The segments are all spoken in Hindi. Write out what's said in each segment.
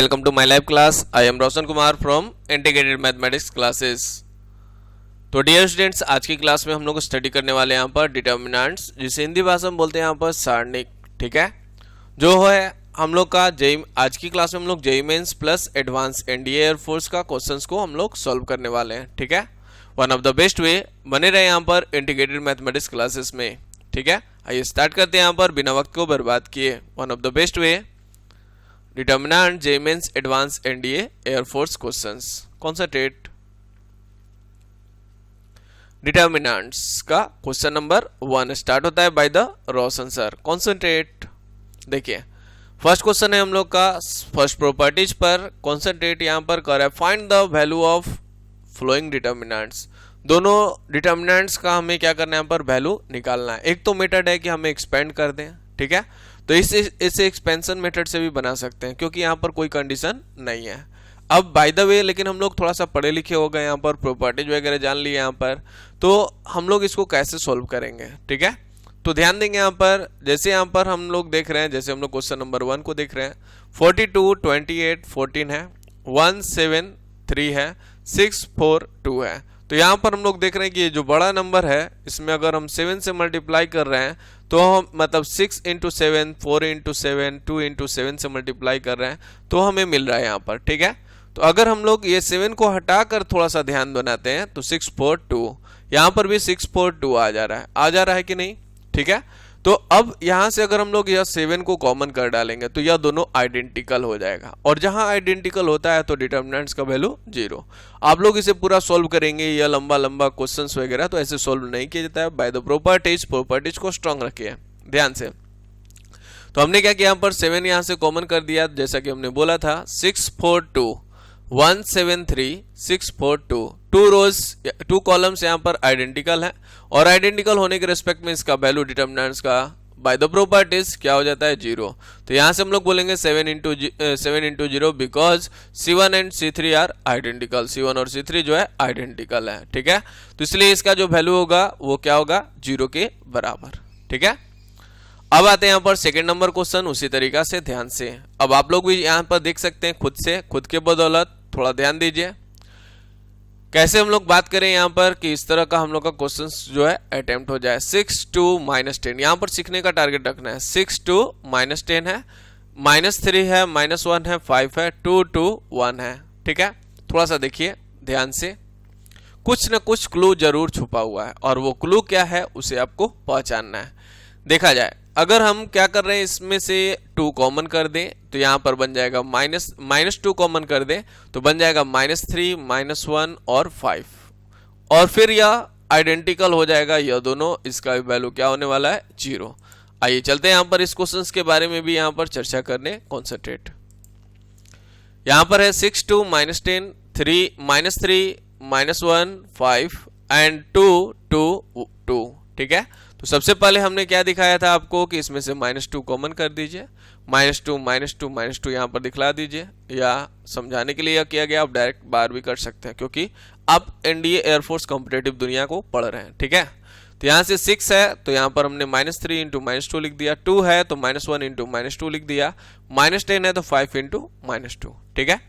Welcome to my live class. I am Roshan Kumar from Integrated Mathematics Classes. तो डियर स्टूडेंट्स, आज की क्लास में हम लोग स्टडी करने वाले हैं यहाँ पर डिटर्मिनेंट्स, जिसे हिंदी भाषा में बोलते हैं यहाँ पर सारणिक। ठीक है, जो है हम लोग का जेई, आज की क्लास में हम लोग JEE mains plus advance NDA air force का क्वेश्चंस को हम लोग सॉल्व करने वाले हैं। ठीक है, one of the best way बने रहे यहाँ पर इंटीग्रेटेड मैथमेटिक्स क्लासेस में। ठीक है, आइए स्टार्ट करते हैं यहाँ पर बिना वक्त को बर्बाद किए। One of the best way determinant JEE mains advance NDA air force questions. Concentrate determinants का क्वेश्चन नंबर 1 स्टार्ट होता है by the Roshan sir. Concentrate, देखिए फर्स्ट क्वेश्चन है हम लोग का फर्स्ट प्रॉपर्टीज पर। कॉन्सेंट्रेट यहाँ पर कर है find the value of flowing determinants. दोनों डिटर्मिनेंट्स का हमें क्या करना है, यहाँ पर वैल्यू निकालना है। एक तो मेथड है कि हमें एक्सपेंड कर दें, ठीक है, तो इसे एक्सपेंशन मेथड से भी बना सकते हैं क्योंकि यहाँ पर कोई कंडीशन नहीं है। अब बाय द वे लेकिन हम लोग थोड़ा सा पढ़े लिखे हो गए, यहाँ पर प्रॉपर्टीज वगैरह जान लिए यहाँ पर, तो हम लोग इसको कैसे सॉल्व करेंगे। ठीक है, तो ध्यान देंगे यहाँ पर, जैसे यहाँ पर हम लोग देख रहे हैं, जैसे हम लोग क्वेश्चन नंबर 1 को देख रहे हैं, 42, 28, 14 है, 1, 7, 3 है, 6, 4, 2 है। तो यहाँ पर हम लोग देख रहे हैं कि ये जो बड़ा नंबर है इसमें अगर हम 7 से मल्टीप्लाई कर रहे हैं तो हम मतलब 6 इंटू 7, 4 इंटू 7, 2 इंटू 7 से मल्टीप्लाई कर रहे हैं तो हमें मिल रहा है यहाँ पर। ठीक है, तो अगर हम लोग ये 7 को हटाकर थोड़ा सा ध्यान बनाते हैं तो 6, 4, 2, यहाँ पर भी 6, 4, 2 आ जा रहा है कि नहीं। ठीक है, तो अब यहाँ से अगर हम लोग यह 7 को कॉमन कर डालेंगे तो यह दोनों आइडेंटिकल हो जाएगा, और जहां आइडेंटिकल होता है तो डिटर्मिनेंट्स का वैल्यू 0। आप लोग इसे पूरा सॉल्व करेंगे, यह लंबा लंबा क्वेश्चंस वगैरह तो ऐसे सॉल्व नहीं किया जाता है। बाय द प्रॉपर्टीज को स्ट्रांग रखिए ध्यान से। तो हमने क्या किया, यहाँ पर 7 यहाँ से कॉमन कर दिया, जैसा कि हमने बोला था 6, 4, 2, 1, 7, 3, 6, 4, 2, 2 रोज 2 कॉलम्स यहाँ पर आइडेंटिकल है, और आइडेंटिकल होने के रिस्पेक्ट में इसका वैल्यू डिटर्मिनेंट्स का बाय द प्रॉपर्टीज क्या हो जाता है, 0। तो यहाँ से हम लोग बोलेंगे 7 into 0 because C1 and C3 are identical, C1 और C3 जो है आइडेंटिकल है। ठीक है, तो इसलिए इसका जो वैल्यू होगा वो क्या होगा, 0 के बराबर। ठीक है, अब आते हैं यहाँ पर सेकंड नंबर क्वेश्चन, उसी तरीका से ध्यान से। अब आप लोग भी यहाँ पर देख सकते हैं खुद से, खुद के बदौलत थोड़ा ध्यान दीजिए कैसे हम लोग बात करें यहाँ पर कि इस तरह का हम लोग का क्वेश्चन जो है अटेम्प्ट हो जाए। 6 to -10 यहाँ पर सीखने का टारगेट रखना है। 6 to -10 है, -3 है, -1 है, 5 है, 2 to 1 है। ठीक है, थोड़ा सा देखिए ध्यान से, कुछ न कुछ क्लू जरूर छुपा हुआ है और वो क्लू क्या है उसे आपको पहचानना है। देखा जाए अगर हम क्या कर रहे हैं, इसमें से 2 कॉमन कर दें तो यहाँ पर बन जाएगा -2 कॉमन कर दें तो बन जाएगा -3, -1 और 5, और फिर यह आइडेंटिकल हो जाएगा यह दोनों, इसका वैल्यू क्या होने वाला है, 0। आइए चलते हैं यहाँ पर इस क्वेश्चन के बारे में भी यहाँ पर चर्चा करने। कॉन्सेंट्रेट यहाँ पर है 6 to -10, -3, -1, 5 एंड 2 to 2। ठीक है, तो सबसे पहले हमने क्या दिखाया था आपको कि इसमें से -2 कॉमन कर दीजिए, -2 यहाँ पर दिखला दीजिए, या समझाने के लिए यह किया गया, आप डायरेक्ट बार भी कर सकते हैं क्योंकि आप एनडीए एयरफोर्स कॉम्पिटिटिव दुनिया को पढ़ रहे हैं। ठीक है, तो यहाँ से 6 है तो यहाँ पर हमने -3 इंटू -2 लिख दिया, 2 है तो -1 इंटू -2 लिख दिया, -10 है तो 5 इंटू -2। ठीक है,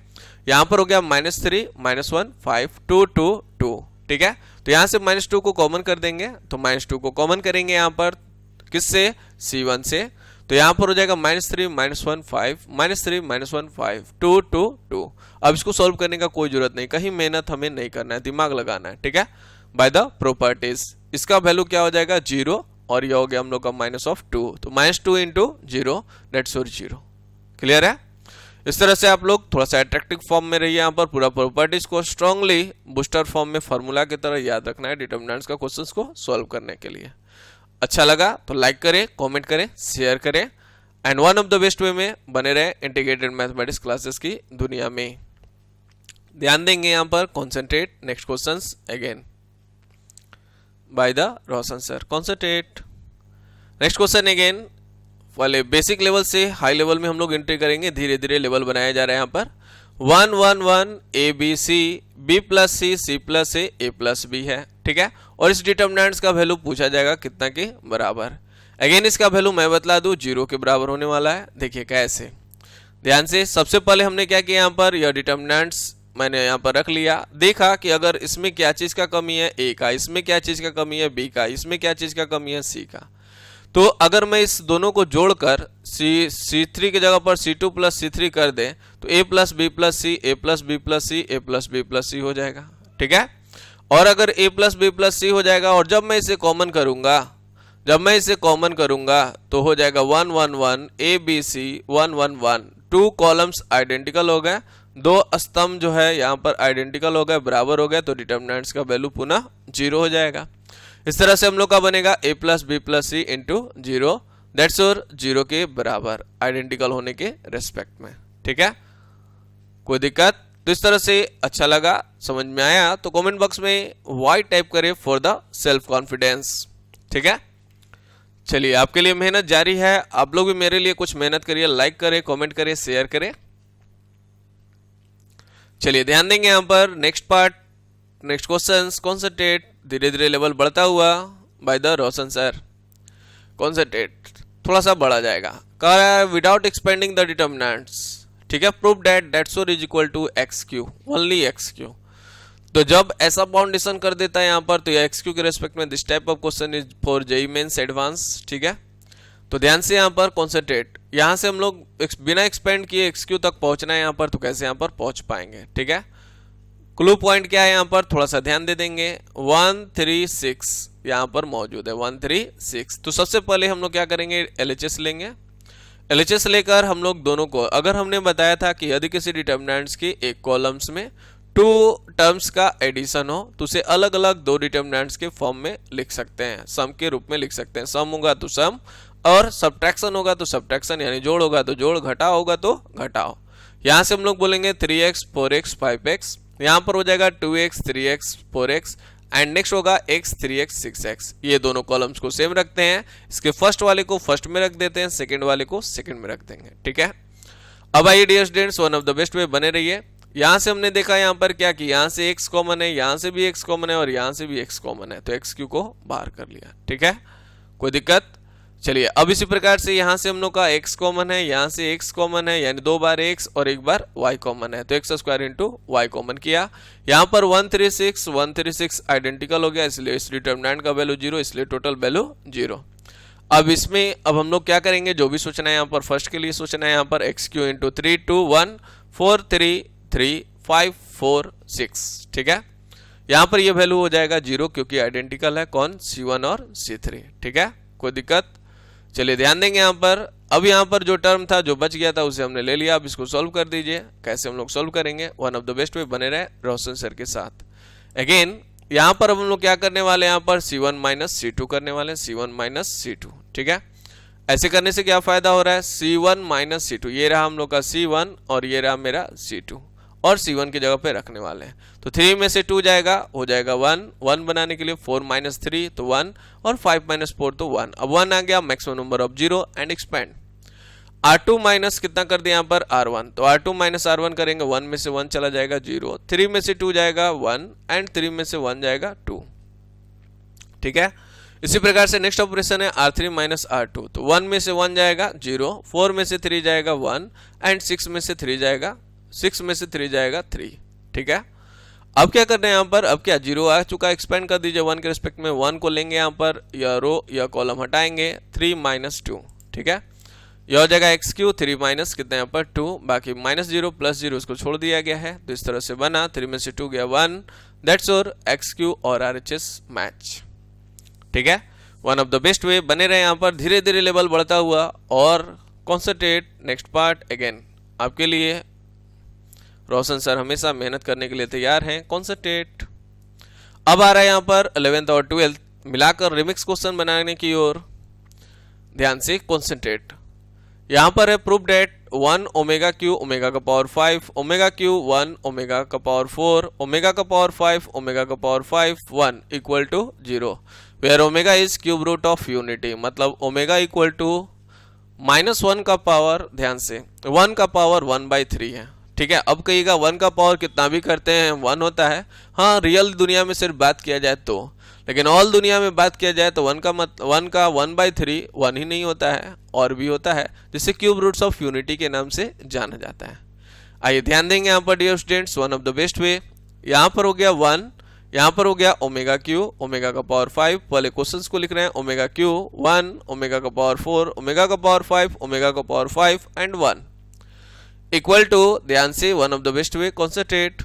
यहाँ पर हो गया -3, -1, 5, 2 to 2। ठीक है, तो यहां से -2 को कॉमन कर देंगे, तो -2 को कॉमन करेंगे यहाँ पर किससे, C1 से, तो यहाँ पर हो जाएगा -3, -1, 5, -3, -1, 5, 2 to 2। अब इसको सॉल्व करने का कोई जरूरत नहीं, कहीं मेहनत हमें नहीं करना है, दिमाग लगाना है। ठीक है, बाय द प्रॉपर्टीज इसका वैल्यू क्या हो जाएगा, 0, और यह हो गया हम लोग का -2, तो -2 इंटू 0 दैट्स 0। क्लियर है, इस तरह से आप लोग थोड़ा सा अट्रैक्टिव फॉर्म में रहिए, यहाँ पर पूरा प्रॉपर्टीज को स्ट्रांगली बूस्टर फॉर्म में फॉर्मूला की तरह याद रखना है डिटर्मिनेंट्स का क्वेश्चंस को सॉल्व करने के लिए। अच्छा लगा तो लाइक करें, कमेंट करें, शेयर करें, and one of the best वे में बने रहे इंटीग्रेटेड मैथमेटिक्स क्लासेस की दुनिया में। ध्यान देंगे यहाँ पर, concentrate next questions again bye the Roshan sir. Concentrate next question again, वाले बेसिक लेवल से हाई लेवल में हम लोग एंट्री करेंगे, धीरे धीरे लेवल बनाया जा रहा है यहाँ पर। 1 1 1 ABC B plus C C plus A plus B है। ठीक है, और इस डिटर्मिनेंट्स का वैल्यू पूछा जाएगा कितना के बराबर। अगेन इसका वैल्यू मैं बतला दूं 0 के बराबर होने वाला है। देखिए कैसे, ध्यान से सबसे पहले हमने क्या किया, यहाँ पर यह डिटर्मिनेंट्स मैंने यहाँ पर रख लिया, देखा कि अगर इसमें क्या चीज का कमी है, ए का, इसमें क्या चीज का कमी है, बी का, इसमें क्या चीज का कमी है, सी का। तो अगर मैं इस दोनों को जोड़कर C3 की जगह पर C2 प्लस C3 कर दें तो A plus B plus C, A plus B plus C, A plus B plus C हो जाएगा। ठीक है, और अगर A plus B plus C हो जाएगा और जब मैं इसे कॉमन करूंगा तो हो जाएगा 1 1 1 A B C 1 1 1। 2 columns identical हो गए, 2 स्तंभ जो है यहाँ पर आइडेंटिकल हो गए, बराबर हो गए, तो डिटर्मिनेंट्स का वैल्यू पुनः 0 हो जाएगा। इस तरह से हम लोग का बनेगा A plus B plus C into 0, that's और 0 के बराबर आइडेंटिकल होने के रेस्पेक्ट में। ठीक है, कोई दिक्कत? तो इस तरह से अच्छा लगा, समझ में आया तो कमेंट बॉक्स में वाई टाइप करें फॉर द सेल्फ कॉन्फिडेंस। ठीक है, चलिए आपके लिए मेहनत जारी है, आप लोग भी मेरे लिए कुछ मेहनत करिए, लाइक करें, कमेंट करें, शेयर करें। चलिए ध्यान देंगे यहाँ पर next part, next questions, concentrate, धीरे धीरे लेवल बढ़ता हुआ bye the Roshan sir. Concentrate थोड़ा सा बढ़ा जाएगा, कह रहा है विदाउट एक्सपेंडिंग द डिटर्मिनेंट्स। ठीक है, प्रूव दैट दैट्स और is equal to X Q, only X Q. तो जब ऐसा बाउंडेशन कर देता है यहाँ पर तो यह एक्स क्यू के रेस्पेक्ट में this type of question is for JEE mains advance. ठीक है, तो ध्यान से यहाँ पर कॉन्सेंट्रेट, यहाँ से हम लोग बिना एक्सपेंड किए एक्स क्यू तक पहुंचना है यहाँ पर, तो कैसे यहाँ पर पहुंच पाएंगे। ठीक है, क्लू पॉइंट क्या है यहाँ पर थोड़ा सा ध्यान दे देंगे, 1 3 6 यहाँ पर मौजूद है, 1 3 6। तो सबसे पहले हम लोग क्या करेंगे, एलएचएस लेंगे। एलएचएस लेकर हम लोग दोनों को, अगर हमने बताया था कि यदि किसी डिटर्मिनेंट्स की एक कॉलम्स में 2 टर्म्स का एडिशन हो तो उसे अलग अलग 2 डिटर्मिनेंट्स के फॉर्म में लिख सकते हैं, सम के रूप में लिख सकते हैं। सम होगा तो सम और सब्ट्रैक्शन होगा तो सब्ट्रैक्शन, यानी जोड़ होगा तो जोड़, घटाव होगा तो घटाव। यहाँ से हम लोग बोलेंगे 3x 4x 5x, यहाँ पर हो जाएगा 2x 3x 4x and next होगा x 3x 6x। ये दोनों कॉलम्स को सेम रखते हैं, इसके फर्स्ट वाले को फर्स्ट में रख देते हैं, सेकंड वाले को सेकंड में रख देंगे। ठीक है, अब आइए dear students, one of the best way बने रहिए। यहाँ से हमने देखा यहाँ पर क्या कि यहाँ से x कॉमन है, यहाँ से भी x कॉमन है और यहाँ से भी x कॉमन है, तो एक्स क्यू को बाहर कर लिया। ठीक है, कोई दिक्कत? चलिए अब इसी प्रकार से यहाँ से हम लोग का x कॉमन है, यहाँ से x कॉमन है, यानी 2 बार x और 1 बार y कॉमन है, तो x square into Y common किया। यहाँ पर 136 आइडेंटिकल हो गया, इसलिए इस डिटर्मिनेंट का वैल्यू 0, इसलिए टोटल वैल्यू 0। अब इसमें अब हम लोग क्या करेंगे, जो भी सोचना है यहाँ पर फर्स्ट के लिए सोचना है, यहाँ पर एक्स क्यू इंटू 3 2 1 4 3 3 5 4 6। ठीक है, यहाँ पर ये वैल्यू हो जाएगा 0 क्योंकि आइडेंटिकल है कौन, C1 और C3। ठीक है, कोई दिक्कत? चलिए ध्यान देंगे यहाँ पर, अब यहाँ पर जो टर्म था जो बच गया था उसे हमने ले लिया। अब इसको सॉल्व कर दीजिए, कैसे हम लोग सॉल्व करेंगे, one of the best way बने रहे रोशन सर के साथ। अगेन यहाँ पर हम लोग क्या करने वाले हैं, यहाँ पर C1 माइनस C2 करने वाले हैं, C1 माइनस C2। ठीक है, ऐसे करने से क्या फायदा हो रहा है, C1 माइनस C2, ये रहा हम लोग का C1 और ये रहा मेरा C2, और C1 की जगह पे रखने वाले हैं। तो 3 में से 2 जाएगा, हो जाएगा 1, 1 बनाने के लिए 4 माइनस 3 तो 1 और 5 माइनस 4 तो 1। अब 1 आ गया, maximum number of 0 and expand. R2 minus कितना कर दिया यहाँ पर R1, तो R2 माइनस R1 करेंगे, 1 में से 1 चला जाएगा 0, 3 में से 2 जाएगा 1 एंड 3 में से 1 जाएगा 2। ठीक है, इसी प्रकार से नेक्स्ट ऑपरेशन है R3 माइनस R2, तो 1 में से 1 जाएगा 0, 4 में से 3 जाएगा 1 एंड 6 में से 3 जाएगा 3। ठीक है, अब क्या करना है यहाँ पर, अब क्या 0 आ चुका, एक्सपेंड कर दीजिए 1 के रिस्पेक्ट में, 1 को लेंगे यहाँ पर, या रो या कॉलम हटाएंगे, 3 माइनस 2। ठीक है, यह हो जाएगा एक्स क्यू, 3 माइनस कितना यहाँ पर 2, बाकी माइनस 0 प्लस 0 उसको छोड़ दिया गया है, तो इस तरह से बना, 3 में से 2 गया 1, दैट्स और एक्स क्यू और RHS मैच। ठीक है, one of the best way बने रहे यहाँ पर, धीरे धीरे लेवल बढ़ता हुआ, और कॉन्सेंट्रेट नेक्स्ट पार्ट अगेन आपके लिए रोशन सर हमेशा मेहनत करने के लिए तैयार हैं। कॉन्सेंट्रेट अब आ रहा है यहाँ पर 11th और 12th मिलाकर रिमिक्स क्वेश्चन बनाने की ओर, ध्यान से कॉन्सेंट्रेट। यहाँ पर है proof that 1 omega Q omega का पावर 5 ओमेगा क्यू 1 ओमेगा का पावर 4 ओमेगा का पावर 5 ओमेगा का power 5 1 equal to 0 where omega is cube root of unity, मतलब ओमेगा इक्वल टू -1 का पावर, ध्यान से 1 का पावर 1/3 है। ठीक है। अब कहिएगा 1 का पावर कितना भी करते हैं 1 होता है। हाँ, रियल दुनिया में सिर्फ बात किया जाए तो, लेकिन ऑल दुनिया में बात किया जाए तो 1 का 1/3 1 ही नहीं होता है, और भी होता है, जिसे क्यूब रूट्स ऑफ यूनिटी के नाम से जाना जाता है। आइए ध्यान देंगे यहाँ पर dear students, one of the best way. यहाँ पर हो गया 1, यहाँ पर हो गया ओमेगा क्यू, ओमेगा का पावर 5। पहले क्वेश्चंस को लिख रहे हैं, ओमेगा क्यू 1, ओमेगा का पावर 4, ओमेगा का पावर 5, ओमेगा का पावर 5 एंड 1 इक्वल टू, ध्यान से, one of the best way, concentrate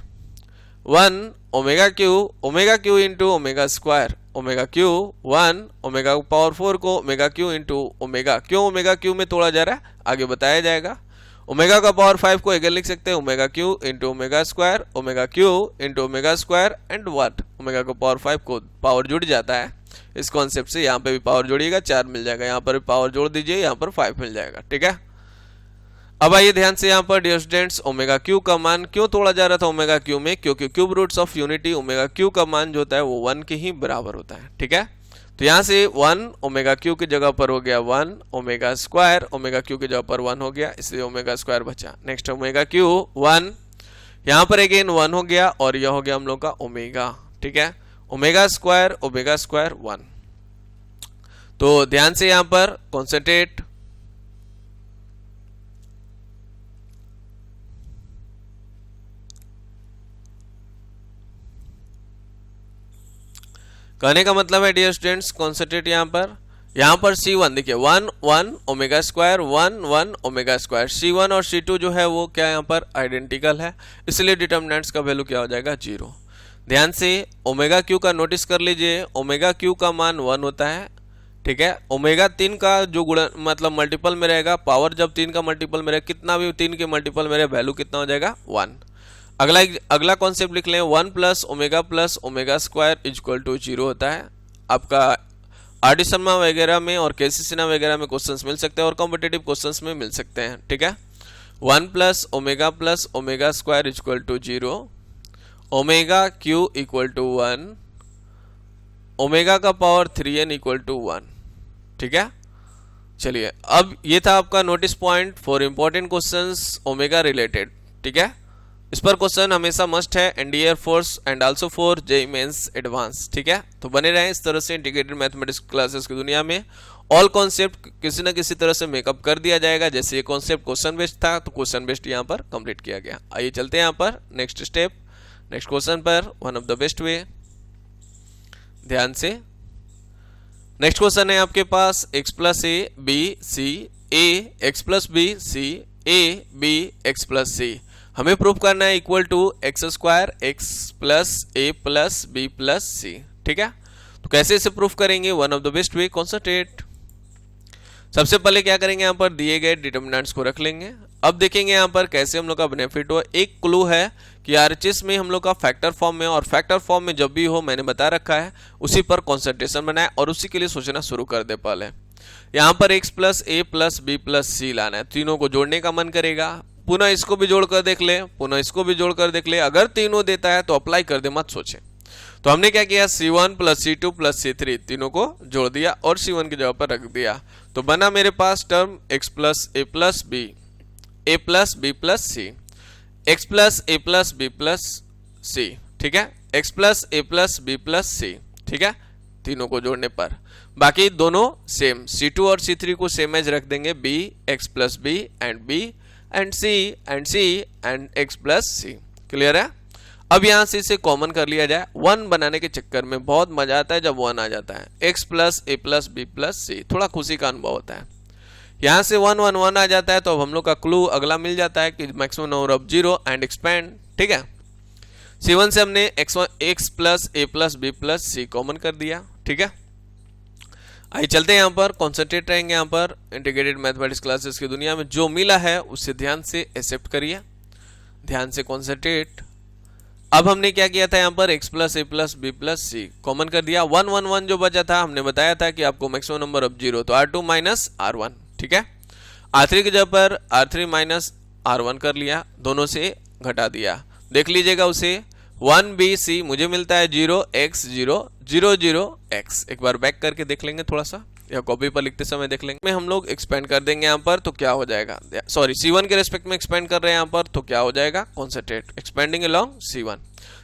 1 omega Q into omega square, omega Q 1 omega power 4 को ओमेगा क्यू इंटू ओमेगा, क्यों ओमेगा क्यू में तोड़ा जा रहा है आगे बताया जाएगा। ओमेगा का पावर 5 को अगेन लिख सकते हैं, omega Q into omega square, omega Q into omega square and 1 omega का पावर 5 को पावर जुड़ जाता है इस कॉन्सेप्ट से। यहाँ पे भी पावर जोड़िएगा 4 मिल जाएगा, यहाँ पर भी पावर जोड़ दीजिए, यहाँ पर 5 मिल जाएगा। ठीक है, अब आइए ध्यान से यहाँ पर डियर स्टूडेंट्स, ओमेगा क्यू का मान क्यों तोड़ा जा रहा था ओमेगा क्यू में, क्योंकि cube roots of unity omega Q का मान जो होता है वो 1 के ही बराबर होता है। ठीक है, तो यहाँ से 1 ओमेगा क्यू की जगह पर हो गया 1 ओमेगा स्क्वायर, ओमेगा क्यू की जगह पर 1 हो गया, इसलिए ओमेगा स्क्वायर बचा। नेक्स्ट ओमेगा क्यू 1, यहाँ पर अगेन 1 हो गया, और यह हो गया हम लोग का ओमेगा। ठीक है, ओमेगा स्क्वायर 1। तो ध्यान से यहाँ पर कॉन्सेंट्रेट, कहने का मतलब है डियर स्टूडेंट्स, कॉन्सेंट्रेट यहाँ पर C1 देखिए 1 1 omega square 1 1 omega square, C1 और C2 जो है वो क्या यहाँ पर आइडेंटिकल है, इसलिए डिटर्मिनेंट्स का वैल्यू क्या हो जाएगा 0। ध्यान से ओमेगा क्यू का नोटिस कर लीजिए, ओमेगा क्यू का मान 1 होता है। ठीक है, ओमेगा 3 का जो गुणन मतलब मल्टीपल में रहेगा, पावर जब 3 का मल्टीपल में रहेगा, कितना भी 3 के मल्टीपल में रहेगा वैल्यू कितना हो जाएगा 1। अगला कॉन्सेप्ट लिख लें, 1 plus omega square equal to 0 होता है। आपका आर.डी. शर्मा वगैरह में और के.सी. सिन्हा वगैरह में क्वेश्चंस मिल सकते हैं और कॉम्पिटिटिव क्वेश्चंस में मिल सकते हैं। ठीक है, 1 plus omega square equal to 0, omega Q equal to 1, omega का पावर 3n इक्वल टू 1। ठीक है, चलिए अब ये था आपका notice point for important questions omega related. ठीक है, इस पर क्वेश्चन हमेशा मस्ट है NDA air force and also for JEE mains advance. ठीक है, तो बने रहें इस तरह से इंटीग्रेटेड मैथमेटिक्स क्लासेस की दुनिया में। ऑल कॉन्सेप्ट किसी न किसी तरह से मेकअप कर दिया जाएगा। जैसे ये कॉन्सेप्ट क्वेश्चन बेस्ड था तो क्वेश्चन बेस्ड यहाँ पर कंप्लीट किया गया। आइए चलते हैं यहाँ पर नेक्स्ट स्टेप, नेक्स्ट क्वेश्चन पर, one of the best way. ध्यान से नेक्स्ट क्वेश्चन है आपके पास, x plus A B C A x plus B C A B x plus C हमें प्रूफ करना है equal to x square x plus A plus B plus C. ठीक है, तो कैसे इसे प्रूफ करेंगे, one of the best way, concentrate. सबसे पहले क्या करेंगे, यहाँ पर दिए गए डिटर्मिनेंट्स को रख लेंगे। अब देखेंगे यहाँ पर कैसे हम लोग का बेनिफिट हो। एक क्लू है कि आरएचएस में हम लोग का फैक्टर फॉर्म में, और फैक्टर फॉर्म में जब भी हो मैंने बता रखा है उसी पर कॉन्सेंट्रेशन बनाए और उसी के लिए सोचना शुरू कर दे। पहले यहाँ पर x plus A plus B plus सी लाना है, तीनों को जोड़ने का मन करेगा। पुनः इसको भी जोड़कर देख ले, पुनः इसको भी जोड़कर देख ले, अगर तीनों देता है तो अप्लाई कर दे, मत सोचे। तो हमने क्या किया, C1 plus C2 plus C3 तीनों को जोड़ दिया और C1 की जगह पर रख दिया। तो बना मेरे पास term x plus A plus B, A plus B plus C, x plus A plus B plus C. ठीक है, x plus A plus B plus C. ठीक है, तीनों को जोड़ने पर बाकी दोनों सेम, C2 और C3 को सेम एज रख देंगे, b x plus B and b एंड c एंड x प्लस सी। क्लियर है। अब यहां से इसे कॉमन कर लिया जाए। 1 बनाने के चक्कर में बहुत मजा आता है जब 1 आ जाता है, x plus A plus B plus सी, थोड़ा खुशी का अनुभव होता है। यहां से 1 1 1 आ जाता है तो अब हम लोग का क्लू अगला मिल जाता है कि maximum number of 0 and expand. ठीक है, C1 से हमने x plus A plus B plus C common कर दिया। ठीक है, आइए चलते हैं यहाँ पर, कॉन्सेंट्रेट रहेंगे यहाँ पर इंटीग्रेटेड मैथमेटिक्स क्लासेस की दुनिया में। जो मिला है उससे ध्यान से एक्सेप्ट करिए, ध्यान से कॉन्सेंट्रेट। अब हमने क्या किया था, यहाँ पर x plus A plus B plus C common कर दिया। 1 1 1 जो बचा था हमने बताया था कि आपको मैक्सिमम नंबर ऑफ 0, तो R2 माइनस R1। ठीक है, R3 की जगह पर R3 माइनस R1 कर लिया, दोनों से घटा दिया। देख लीजिएगा उसे 1BC मुझे मिलता है 0 x 0 0 0 x। एक बार बैक करके देख लेंगे थोड़ा सा। या कॉपी पर लिखते समय देख लेंगे। में हम लोग एक्सपेंड कर देंगे यहाँ पर, तो क्या हो जाएगा, सॉरी C1 के रेस्पेक्ट में एक्सपेंड कर रहे हैं यहाँ पर, तो क्या हो जाएगा, कॉन्सेंट्रेट एक्सपेंडिंग अलोंग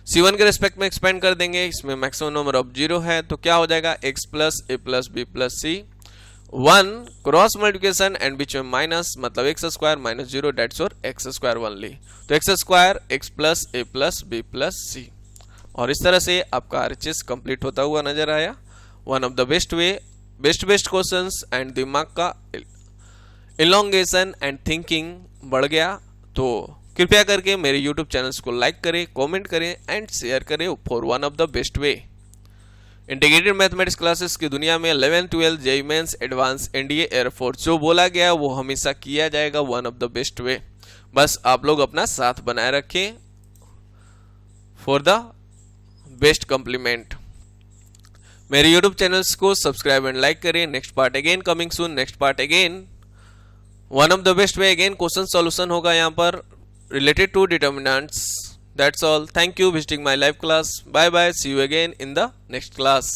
C1 के रेस्पेक्ट में एक्सपेंड कर देंगे, इसमें मैक्सिमम नंबर ऑफ 0 है, तो क्या हो जाएगा, x plus a plus b plus c, 1 cross multiplication and बीच में माइनस, मतलब एक्स स्क्वायर माइनस 0 डेट्स और एक्स स्क्वायर ओनली, तो x square x plus a plus b plus c। और इस तरह से आपका RHS कंप्लीट होता हुआ नजर आया। One of the best questions and दिमाग का इलोंगेशन एंड थिंकिंग बढ़ गया। तो कृपया करके मेरे YouTube चैनल्स को लाइक करें, कमेंट करें एंड शेयर करें for one of the best way. Integrated mathematics classes की दुनिया में 11 12 JEE mains advance NDA air force जो बोला गया वो हमेशा किया जाएगा one of the best way. बस आप लोग अपना साथ बनाए रखें फॉर द बेस्ट कॉम्प्लीमेंट। मेरे YouTube चैनल्स को सब्सक्राइब एंड लाइक करें। Next part again coming soon, next part again one of the best way, again question solution होगा यहाँ पर related to determinants. That's all. Thank you visiting my live class. Bye bye. See you again in the next class.